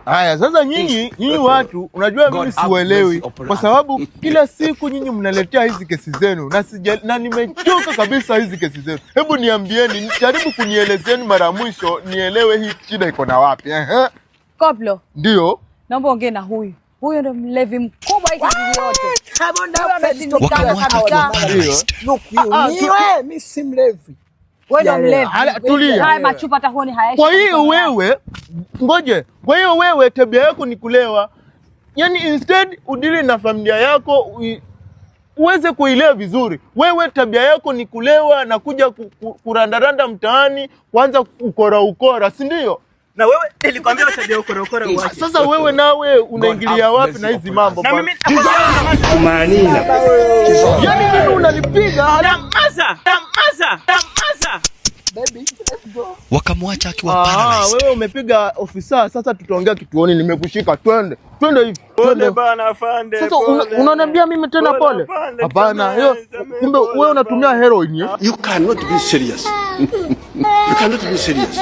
Haya sasa nyinyi watu unajua mimi siwaelewi kwa sababu kila siku nyinyi mnaletea hizi kesi zenu na nimechoka kabisa hizi kesi zenu. Hebu niambieni, jaribu kunielezeni mara mwisho nielewe hii shida iko na wapi. Koplo. Ndio. Naomba ongea na huyu. Huyo ndo mlevi mkubwa hiki kijiji yote. Mimi si mlevi. Wewe ndo mlevi. Tulia. Haya machupa hata huoni hayaishi. Kwa hiyo wewe ngoje. Kwa hiyo wewe tabia yako ni kulewa. Yaani instead udili na familia yako uweze kuilea vizuri. Wewe tabia yako ni kulewa na kuja kurandaranda mtaani, kuanza ukora, si ndio? Na wewe nilikwambia tabia ukora uache. Sasa wewe nawe unaingilia wapi na hizi mambo na bwana? mimi kumanina. Yaani mimi unanipiga Tamaza. Baby, let's go. Wakamwacha akiwa paralyzed. Wewe umepiga ofisa, sasa tutaongea kituoni, nimekushika, twende hivi. Pole bana afande. Sasa unaniambia mimi tena pole? Hapana, hiyo kumbe wewe unatumia heroin. You cannot be serious. You cannot be serious.